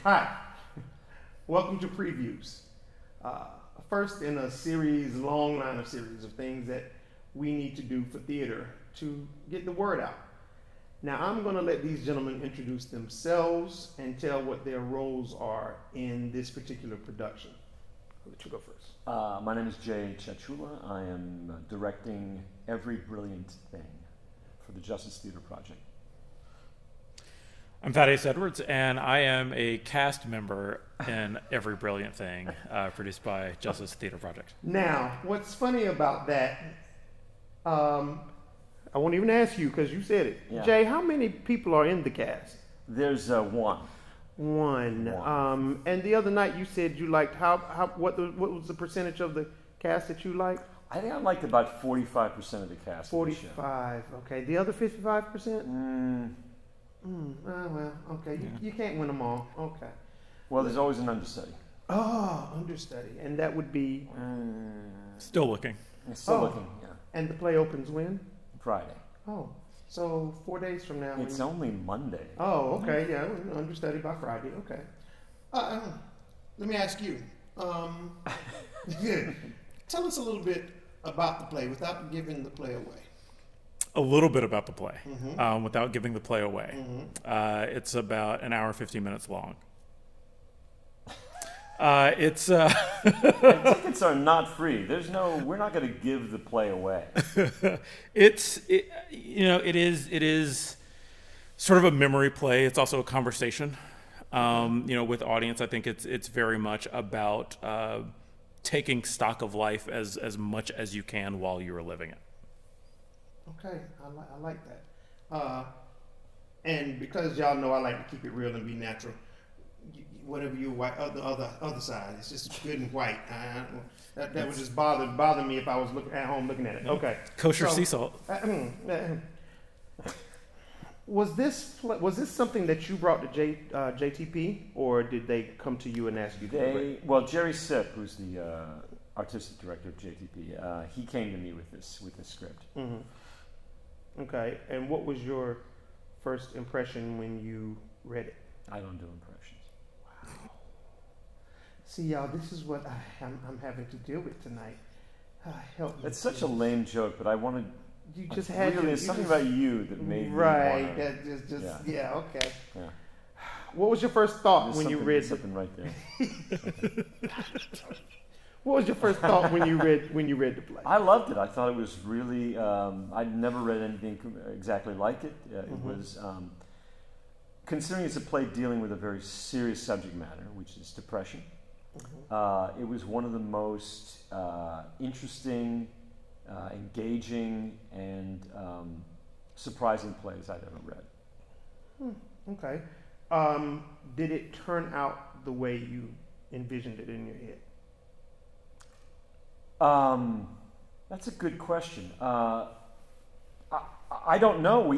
Hi, welcome to Previews. First in a series, long line of series of things that we need to do for theater to get the word out. Now I'm going to let these gentlemen introduce themselves and tell what their roles are in this particular production. I'll let you go first. My name is Jay Chachula. I am directing Every Brilliant Thing for the Justice Theater Project. I'm Thaddeus Edwards, and I am a cast member in Every Brilliant Thing, produced by Justice Theater Project. Now, what's funny about that, I won't even ask you because you said it. Yeah. Jay, how many people are in the cast? There's one. One. And the other night you said you liked, what was the percentage of the cast that you liked? I think I liked about 45% of the cast. 45, okay. The other 55%? Well, okay. You can't win them all. Okay. Well, there's always an understudy. Oh, understudy. And that would be? Still looking. Still looking, yeah. And the play opens when? Friday. Oh, so 4 days from now. It's only Monday. Oh, okay. Yeah, understudy by Friday. Okay. Let me ask you. Tell us a little bit about the play without giving the play away. A little bit about the play, Mm-hmm. without giving the play away. Mm-hmm. It's about an hour, 15 minutes long. It's tickets are not free. We're not going to give the play away. it is sort of a memory play. It's also a conversation. With audience, I think it's very much about taking stock of life as much as you can while you're living it. Okay, I like that. And because y'all know I like to keep it real and be natural, whatever you white, other side, it's just good and white. That would just bother me if I was at home looking at it. Okay. Kosher sea salt. Was this something that you brought to JTP, or did they come to you and ask you to do it? Well, Jerry Sipp, who's the artistic director of JTP, he came to me with this script. Mm-hmm. Okay, and what was your first impression when you read it? I don't do impressions. Wow. See, y'all, this is what I'm having to deal with tonight. Help me. It's such a lame joke, but I wanted. You just had to. There's something about you that made me right. That yeah. Okay. Yeah. What was your first thought when you read something right there? Okay. What was your first thought when you read the play? I loved it. I thought it was really. I'd never read anything exactly like it. It was, considering it's a play dealing with a very serious subject matter, which is depression. It was one of the most interesting, engaging, and surprising plays I'd ever read. Okay. Did it turn out the way you envisioned it in your head? That's a good question. I don't know.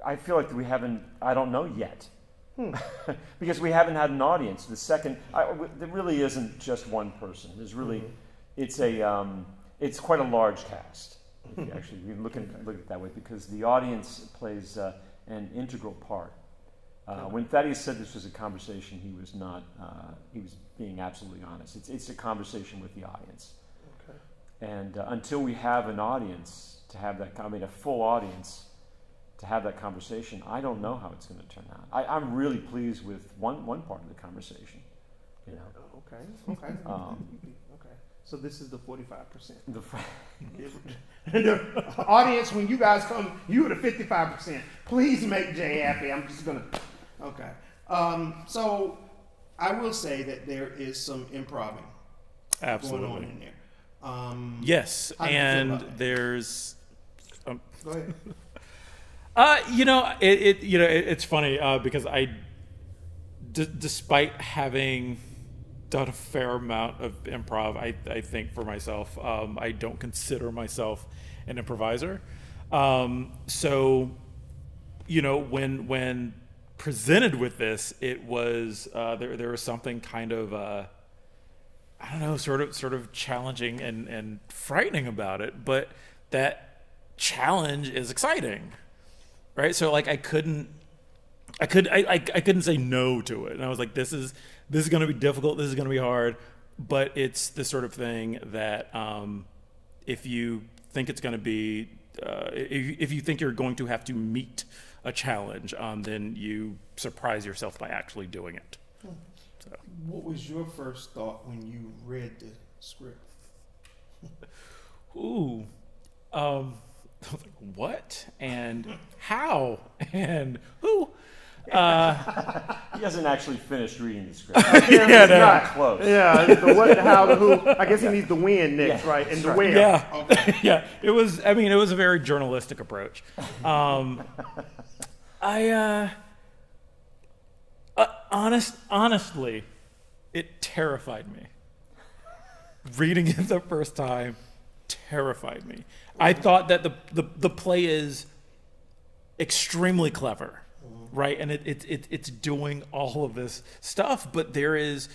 I feel like we haven't. I don't know yet, because we haven't had an audience. There really isn't just one person. There's really, it's quite a large cast. If you actually look at it that way, because the audience plays an integral part. When Thaddeus said this was a conversation, he was not. He was being absolutely honest. It's a conversation with the audience. Okay. And until we have an audience to have that, a full audience to have that conversation, I don't know how it's going to turn out. I'm really pleased with one part of the conversation. You know. Okay. Okay. So this is the 45%. The audience, when you guys come, you are the 55%. Please make Jay happy. I'm just gonna. Okay. So I will say that there is some improving Absolutely. going on in there. Yes, and there's. Go ahead. It's funny because despite having done a fair amount of improv, I think for myself, I don't consider myself an improviser. So, when presented with this, it was there was something kind of I don't know, sort of challenging and frightening about it, but that challenge is exciting, right? So like I couldn't I couldn't say no to it, and I was like, this is going to be difficult. This is going to be hard, but it's the sort of thing that if you think it's going to be, if you think you're going to have to meet a challenge, then you surprise yourself by actually doing it. So. What was your first thought when you read the script? Ooh, I was like, what and how and who? He hasn't actually finished reading the script. Yeah, no. Not close. Yeah, the what, how, the who. I guess he needs the when next, Yeah, right? And the right. where. Yeah, Okay. yeah. It was a very journalistic approach. Honestly, it terrified me. Reading it the first time terrified me. I thought that the play is extremely clever, right? And it's doing all of this stuff, but there is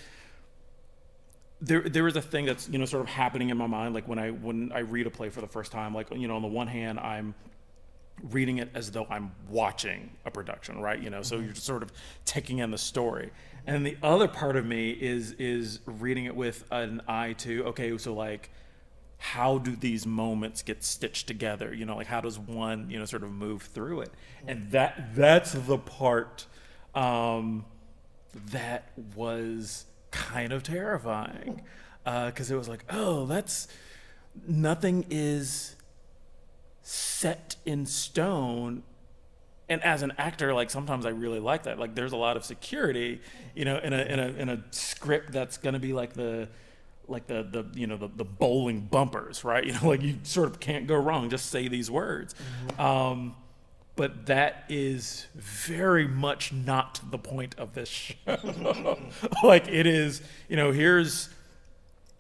a thing that's sort of happening in my mind, like when I read a play for the first time, like on the one hand I'm reading it as though I'm watching a production, right? So you're sort of taking in the story. And the other part of me is reading it with an eye to, okay, so like, how do these moments get stitched together? Like how does one, sort of move through it? And that's the part that was kind of terrifying, because it was like, oh, nothing is set in stone. And as an actor, like sometimes I really like that. Like there's a lot of security, in a script that's going to be like the bowling bumpers, right? Like you sort of can't go wrong. Just say these words. But that is very much not the point of this show. Like it is, here's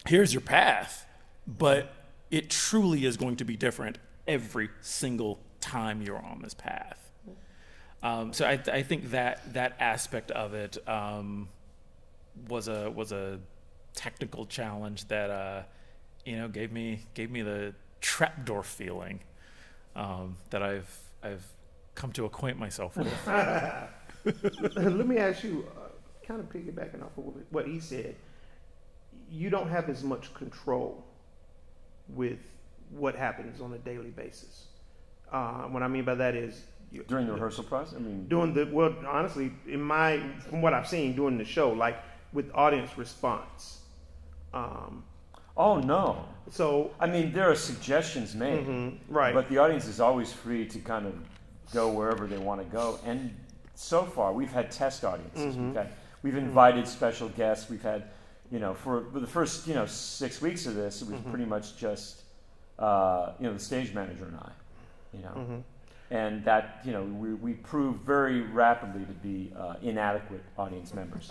your path, but it truly is going to be different every single time you're on this path. So I think that aspect of it was a technical challenge that gave me the trapdoor feeling that I've come to acquaint myself with. Let me ask you, kind of piggybacking off of what he said. You don't have as much control with what happens on a daily basis. What I mean by that is during the rehearsal process. Honestly, from what I've seen during the show, like with audience response. Oh no! So there are suggestions made, right? But the audience is always free to kind of go wherever they want to go. And so far, we've had test audiences. We've invited special guests. We've had, for the first 6 weeks of this, it was pretty much just the stage manager and I, and that we proved very rapidly to be inadequate audience members.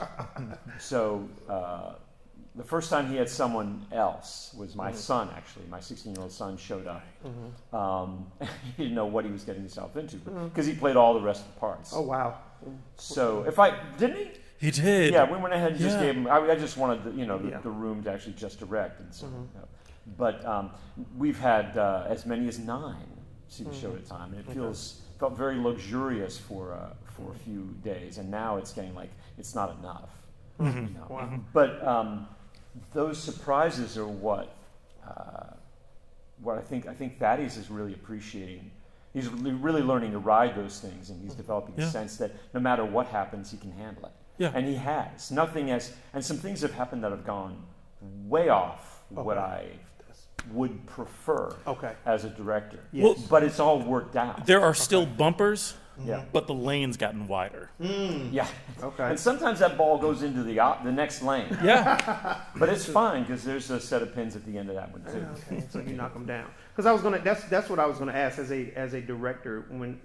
So. The first time he had someone else was my son, actually. My 16-year-old son showed up. He didn't know what he was getting himself into because he played all the rest of the parts. Oh, wow. So didn't he? He did. Yeah, we went ahead and just gave him, I just wanted the room to actually just direct. And so, but we've had as many as 9 see the show at a time. And it felt very luxurious for a few days. And now it's getting like, it's not enough. Wow. But those surprises are what I think Thaddeus is really appreciating. He's really learning to ride those things, and he's developing a sense that no matter what happens, he can handle it. Yeah. And he has. And some things have happened that have gone way off what I would prefer as a director. Yes. But it's all worked out. There are still bumpers. Yeah. But the lane's gotten wider. Yeah. Okay. And sometimes that ball goes into the next lane. Yeah. But it's fine because there's a set of pins at the end of that one too. Okay. So you knock them down. Because that's what I was gonna ask as a director. When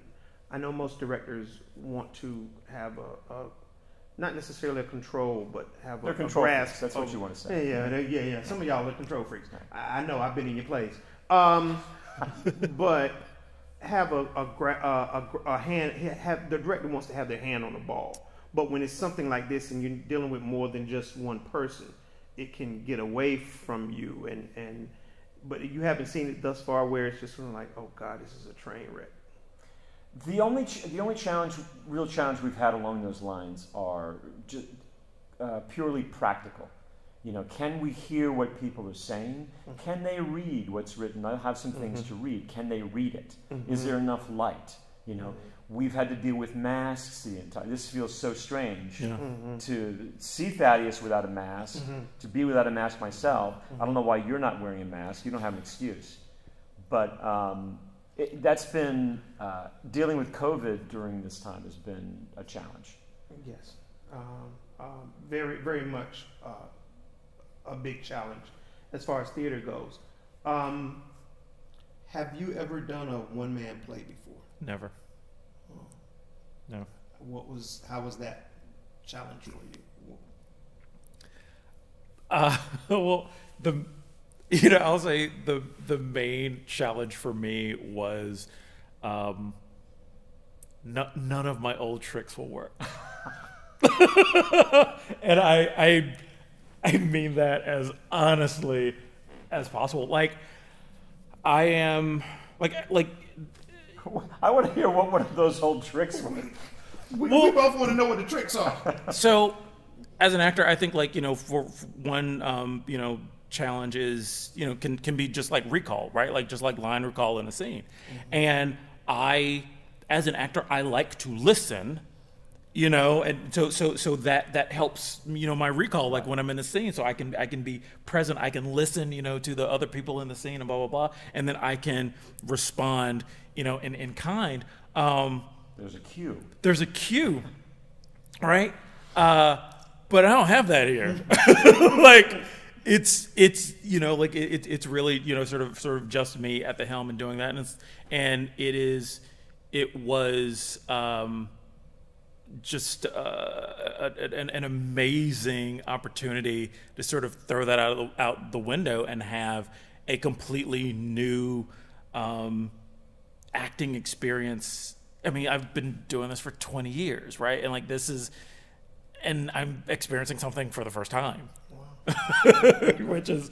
I know most directors want to have a not necessarily a control, but have a grasp. Freaks. That's what you want to say. Yeah. Some of y'all are control freaks. I know. I've been in your place. But have a hand. Have the director wants to have their hand on the ball. But when it's something like this, and you're dealing with more than just one person, it can get away from you. But you haven't seen it thus far, where it's just sort of like, oh God, this is a train wreck. The only challenge, real challenge we've had along those lines are just, purely practical. You know, can we hear what people are saying? Can they read what's written? I have some things to read. Can they read it? Is there enough light? You know, we've had to deal with masks the entire. This feels so strange to see Thaddeus without a mask, to be without a mask myself. I don't know why you're not wearing a mask. You don't have an excuse. But that's been dealing with COVID during this time has been a challenge. Yes, very, very much a big challenge as far as theater goes. Have you ever done a one-man play before? Never. Oh. No. How was that challenge for you? Well, I'll say the main challenge for me was none of my old tricks will work. And I mean that as honestly as possible. Like, I am like I want to hear what one of those old tricks were. We both want to know what the tricks are. So, as an actor, I think for one challenge is can be just like recall, right? Like just like line recall in a scene. And I, as an actor, I like to listen. And so that helps my recall, like when I'm in the scene, so I can be present, I can listen to the other people in the scene and blah blah blah, and then I can respond in kind. There's a cue, right? But I don't have that here. Like it's really sort of just me at the helm and doing that, and it was just an amazing opportunity to sort of throw that out the window and have a completely new acting experience. I mean, I've been doing this for 20 years, right? And and I'm experiencing something for the first time. Wow. which is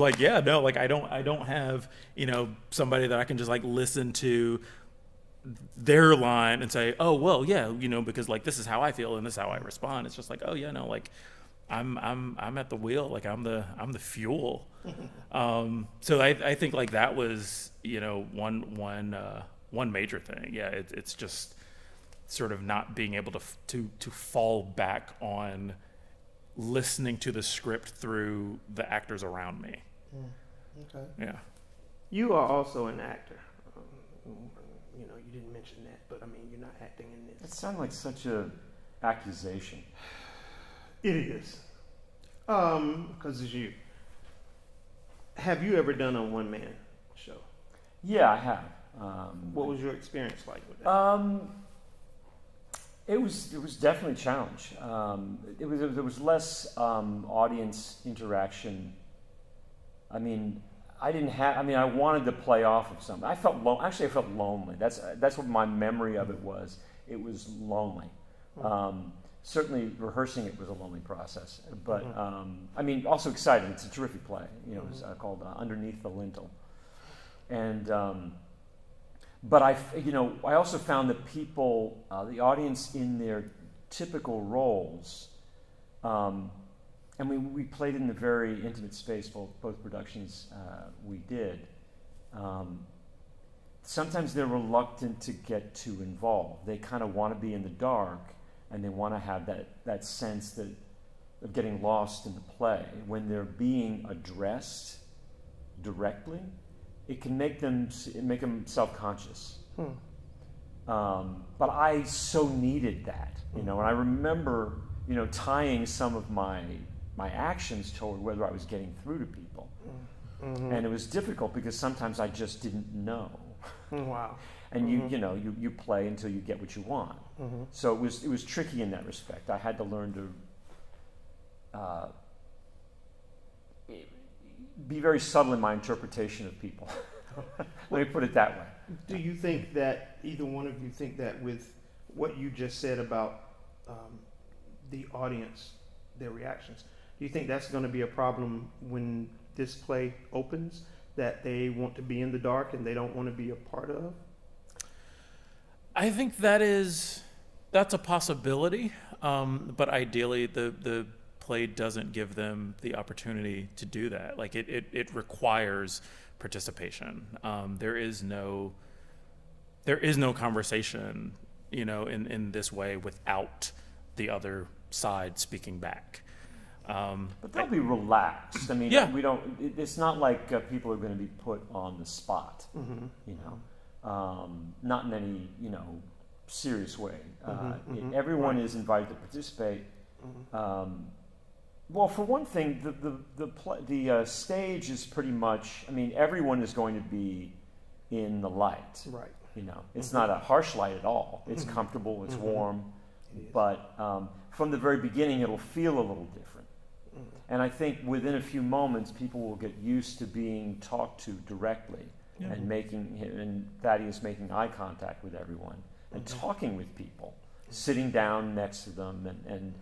like, yeah, no, like I don't have somebody that I can just like listen to their line and say, oh well, yeah, because like this is how I feel and this is how I respond. It's just like, oh yeah, no, like I'm at the wheel, like I'm the fuel. So I think like that was one major thing. Yeah, it's just sort of not being able to fall back on listening to the script through the actors around me. Okay. Yeah. You are also an actor. You didn't mention that, but I mean, you're not acting in this. That sounds like such a accusation. It is. Because it's you. Have you ever done a one-man show? Yeah, I have. What was your experience like with that? It was definitely a challenge. There was less audience interaction. I mean, I wanted to play off of something. I felt I felt lonely. That's what my memory of it was. It was lonely. Certainly rehearsing it was a lonely process. But also exciting. It's a terrific play. It was called Underneath the Lintel. And but I also found that people, the audience in their typical roles. And we played in a very intimate space, both productions we did. Sometimes they're reluctant to get too involved. They kind of want to be in the dark, and they want to have that sense of getting lost in the play. When they're being addressed directly, it can make them self-conscious. But I so needed that, and I remember tying some of my actions toward whether I was getting through to people. And it was difficult because sometimes I just didn't know. Wow. And you play until you get what you want. So it was tricky in that respect. I had to learn to be very subtle in my interpretation of people. Let me put it that way. Do you think that either one of you think that with what you just said about the audience, their reactions, do you think that's going to be a problem when this play opens, that they want to be in the dark and they don't want to be a part of? I think that's a possibility, but ideally the play doesn't give them the opportunity to do that. Like it requires participation. There is no conversation, in this way without the other side speaking back. But they'll be relaxed. I mean, Yeah. we don't. It's not like people are going to be put on the spot. Not in any serious way. Everyone is invited to participate. Well, for one thing, the stage is pretty much. I mean, everyone is going to be in the light. Right. It's not a harsh light at all. It's comfortable. It's warm. But from the very beginning, it'll feel a little different. And I think within a few moments, people will get used to being talked to directly and Thaddeus making eye contact with everyone and talking with people, sitting down next to them and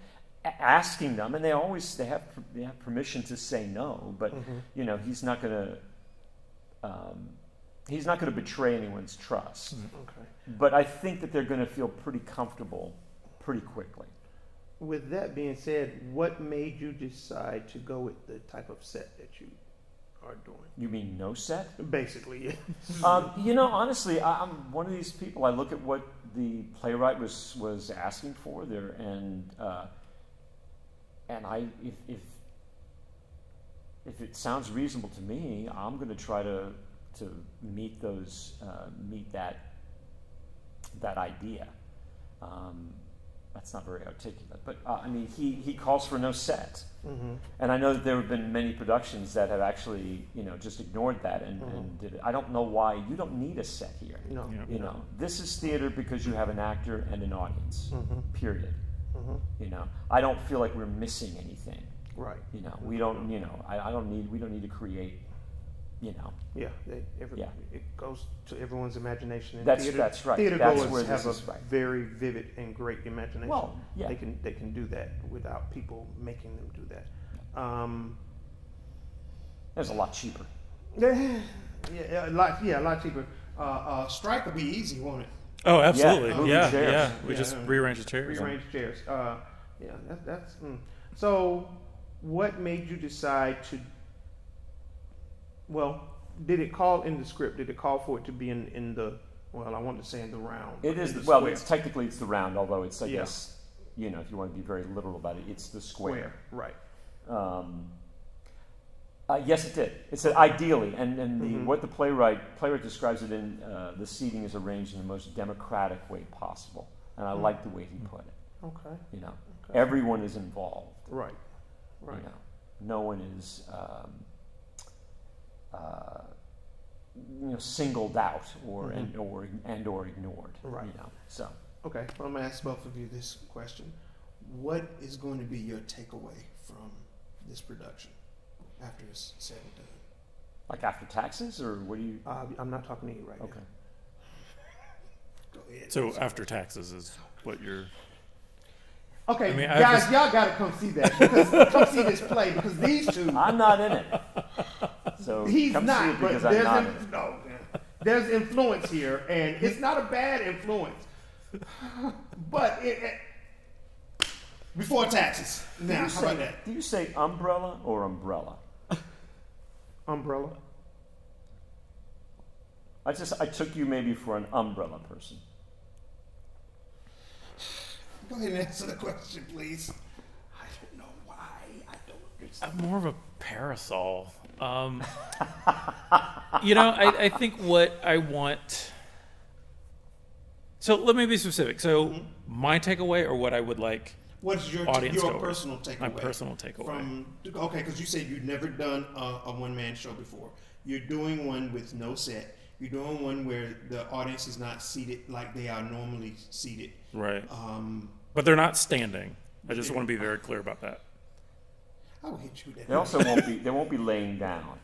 asking them. And they have permission to say no, but he's not going to betray anyone's trust. Okay. But I think that they're going to feel pretty comfortable pretty quickly. With that being said, what made you decide to go with the type of set that you are doing? You mean no set? Basically, yeah. Honestly, I'm one of these people. I look at what the playwright was asking for there, and if it sounds reasonable to me, I'm going to try to meet that idea. That's not very articulate, but he calls for no set, and I know that there have been many productions that have actually just ignored that and did it. I don't know why. You don't need a set here. No. This is theater because you have an actor and an audience. Period. I don't feel like we're missing anything. Right. We don't. We don't need to create. Yeah, it goes to everyone's imagination. And That's right. Theater That's goers where have this a is right. very vivid and great imagination. Well, yeah. They can do that without people making them do that. It's a lot cheaper. A lot cheaper. Strike will be easy, won't it? Oh, absolutely. Yeah, chairs. We just rearrange the chairs. Chairs. That's. So, what made you decide to? Well, did it call in the script? Did it call for it to be in the? Well, I wanted to say in the round. It is. Well, it's technically it's the round, although it's I guess if you want to be very literal about it, it's the square. Right. Yes, it did. It said ideally, and what the playwright describes it in the seating is arranged in the most democratic way possible, and I like the way he put it. Okay. Everyone is involved. Right. No one is singled out or ignored. Right. So. Okay. Well, I'm gonna ask both of you this question: what is going to be your takeaway from this production after it's said and done? Like after taxes, or what do you? I'm not talking to you right now. Okay. Go ahead. So after taxes is what you're. Okay, guys, y'all got to come see that. Come see this play because these two. I'm not in it. So he's come not, see it because but I'm not in it. No, there's influence here, and it's not a bad influence. But before taxes. Now, how about that? Do you say umbrella or umbrella? Umbrella. I took you maybe for an umbrella person. Go ahead and answer the question, please. I don't know why. I don't understand. I'm more of a parasol. I think what I want. So let me be specific. So my takeaway, or what I would like. What's your personal takeaway? My personal takeaway. Because you said you've never done a one-man show before. You're doing one with no set. You're doing one where the audience is not seated like they are normally seated. Right. But they're not standing. I just want to be very clear about that. I will hit you with that. They also won't be laying down.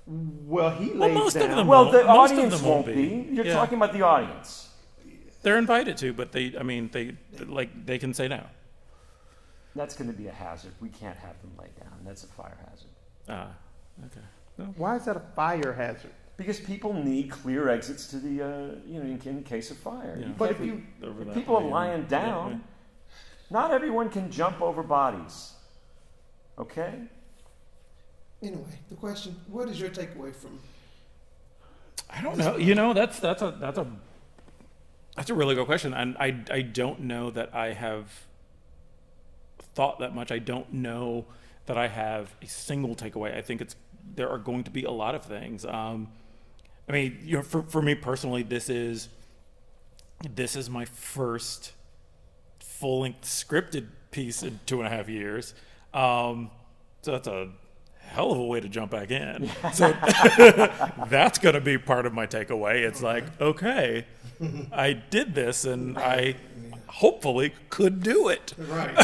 Well, he lays most down. of them Well, won't. the Most of audience them won't won't be. You're Yeah. talking about the audience. They're invited to, but they can say no. That's going to be a hazard. We can't have them lay down. That's a fire hazard. Okay. No. Why is that a fire hazard? Because people need clear exits to the, in case of fire. Yeah. But if people are lying down, not everyone can jump over bodies. Okay? Anyway, the question, what is your takeaway from? I don't know. That's a really good question. And I don't know that I have thought that much. I don't know that I have a single takeaway. I think there are going to be a lot of things. I mean, for me personally, this is my first full-length scripted piece in 2.5 years. So that's a hell of a way to jump back in. So that's going to be part of my takeaway. It's like, okay, I did this and I hopefully could do it. Right.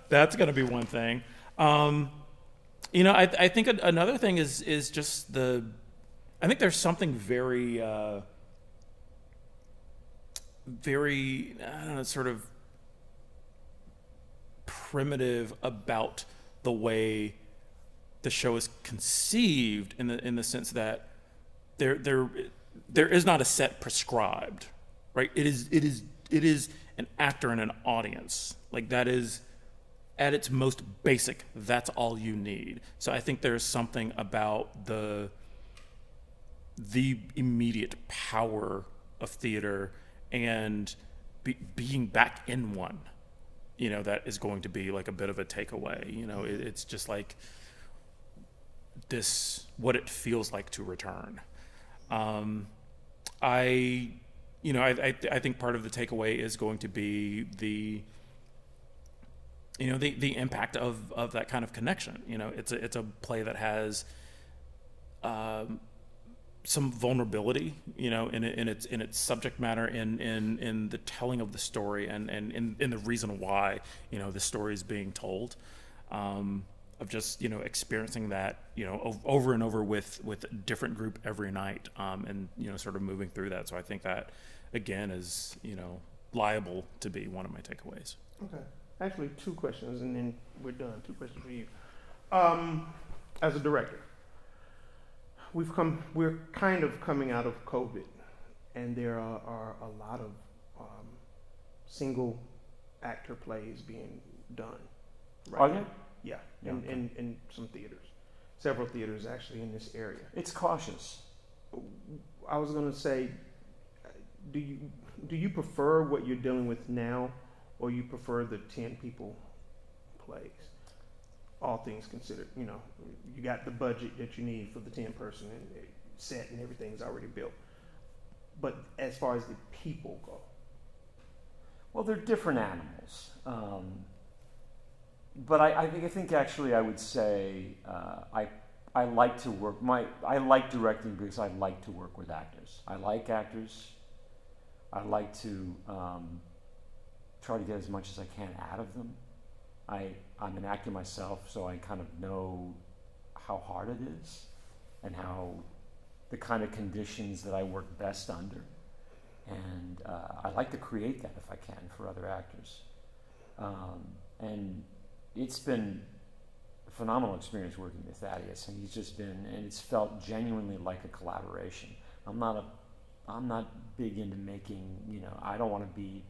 That's going to be one thing. I think another thing is just I think there's something very, very, I don't know, sort of primitive about the way the show is conceived in the sense that there is not a set prescribed, right? It is an actor and an audience. Like, that is, at its most basic, that's all you need. So I think there's something about the immediate power of theater and being back in one, that is going to be like a bit of a takeaway. It's just like this, what it feels like to return. I think part of the takeaway is going to be the impact of that kind of connection. It's a play that has some vulnerability, in its subject matter, in the telling of the story, and in the reason why the story is being told, of just experiencing that over and over with a different group every night, and sort of moving through that. So I think that again is liable to be one of my takeaways. Okay. Actually, 2 questions, and then we're done. 2 questions for you. As a director, we're kind of coming out of COVID, and there are a lot of single actor plays being done. Right now. Yeah, in some theaters, several theaters actually in this area. It's cautious. I was going to say, do you prefer what you're dealing with now, or you prefer the 10 people plays? All things considered, you got the budget that you need for the 10-person and set, and everything's already built. But as far as the people go, well, they're different animals. But I think actually I would say I like to work. I like directing because I like to work with actors. I like actors. I like to try to get as much as I can out of them. I'm an actor myself, so I kind of know how hard it is and how the kind of conditions that I work best under. And I like to create that if I can for other actors. And it's been a phenomenal experience working with Thaddeus, and and it's felt genuinely like a collaboration. I'm not big into making, I don't want to be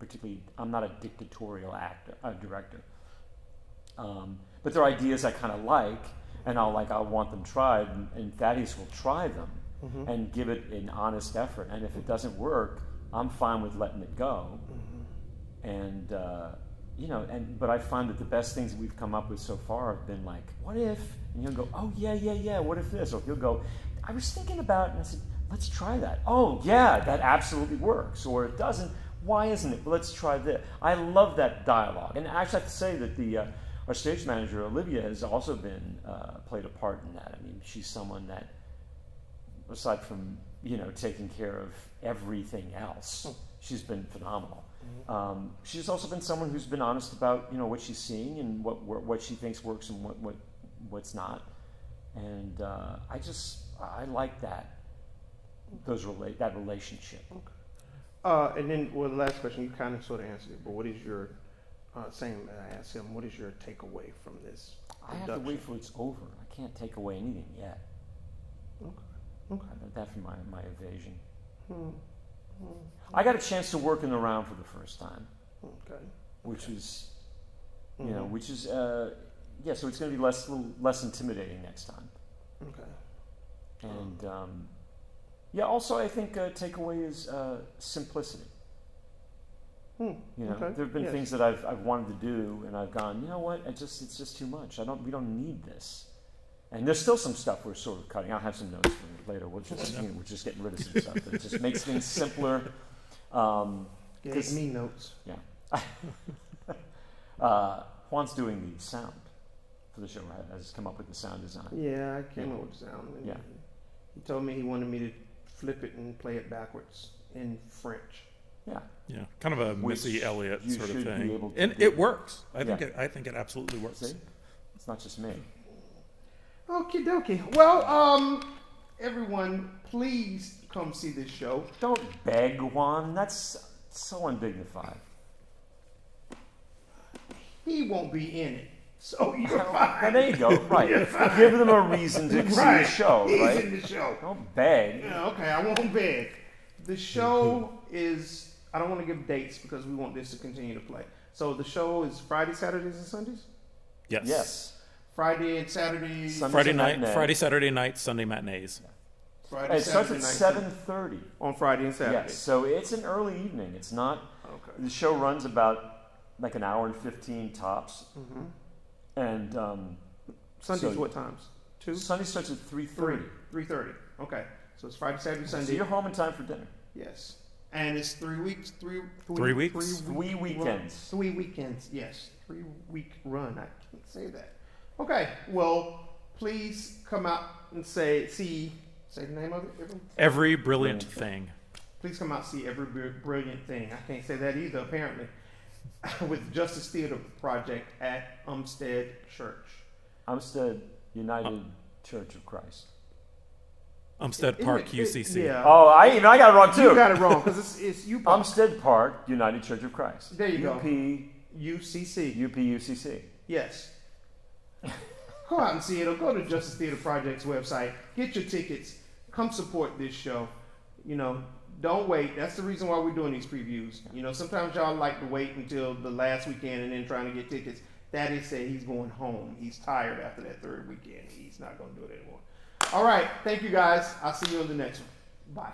I'm not a dictatorial director. But there are ideas I kind of like, and I'll want them tried, and Thaddeus will try them and give it an honest effort. And if it doesn't work, I'm fine with letting it go. And but I find that the best things that we've come up with so far have been like, what if? And you'll go, oh yeah, what if this? Or he'll go, I was thinking about it, and I said, let's try that. Oh yeah, that absolutely works. Or it doesn't. Why isn't it? Well, let's try this. I love that dialogue. And actually I have to say that our stage manager, Olivia, has also played a part in that. I mean, she's someone that, aside from, taking care of everything else, she's been phenomenal. She's also been someone who's been honest about, what she's seeing and what she thinks works and what's not. And I like that relationship. Okay. And then, the last question, you kind of sort of answered it, but what is your same I asked him, what is your takeaway from this production? I have to wait for it's over. I can't take away anything yet. Okay. Okay. That from my evasion. Hmm. I got a chance to work in the round for the first time, Okay. which was, you Mm-hmm. know, which is, yeah. So it's going to be less intimidating next time. Okay. And yeah, also I think takeaway is simplicity. You know, Okay. there have been Yes. things that I've wanted to do, and I've gone, you know what? It's just too much. We don't need this. And there's still some stuff we're sort of cutting. I'll have some notes for later. We're just getting rid of some stuff that just makes things simpler. Gave me notes. Yeah. Juan's doing the sound for the show, right? Has come up with the sound design. Yeah, I came up with the sound. And Yeah. He told me he wanted me to flip it and play it backwards in French. Yeah. Yeah, kind of a Which Missy Elliott you sort of should be thing, able to and do. it works. I think Yeah. it absolutely works. See? It's not just me. Okie dokie. Well, everyone, please come see this show. Don't beg, Juan. That's so undignified. He won't be in it, so you're Well, fine. there you go. Right. Give them a reason to see the show, He's right? in the show. Don't beg. Yeah, okay, I won't beg. The show is, I don't want to give dates because we want this to continue to play. So the show is Friday, Saturdays, and Sundays? Yes. Yes. Friday and Saturday. Sunday. Friday Matinee. night, Friday, Saturday night, Sunday matinees. Friday, It starts Saturday at night, 7:30. on Friday and Saturday. Yes. So it's an early evening. It's not. Okay. The show runs about like an hour and 15 tops, Mm-hmm. and Sundays, So- what times? 2? Sunday starts at 3:30. 3:30. Okay. So it's Friday, Saturday, So Sunday. you're home in time for dinner. Yes. And it's 3 weeks. 3 3 weeks? 3 weekends. 3 weekends. Yes. 3-week run. I can't say that. Okay. Well, please come out and say the name of it. Every brilliant thing. Please come out and see every brilliant thing. I can't say that either, apparently. With Justice Theater Project at Umstead Church. Umstead United Church of Christ. Umstead Park, UCC. Yeah. Oh, I got it wrong too. You got it wrong because it's you. Umstead Park United Church of Christ. There you go. UCC. UCC. Yes. Go out and see it, or go to Justice Theater Project's website. Get your tickets. Come support this show. You know, don't wait. That's the reason why we're doing these previews. You know, sometimes y'all like to wait until the last weekend and then trying to get tickets. Daddy said he's going home. He's tired after that third weekend. He's not going to do it anymore. All right. Thank you, guys. I'll see you on the next one. Bye.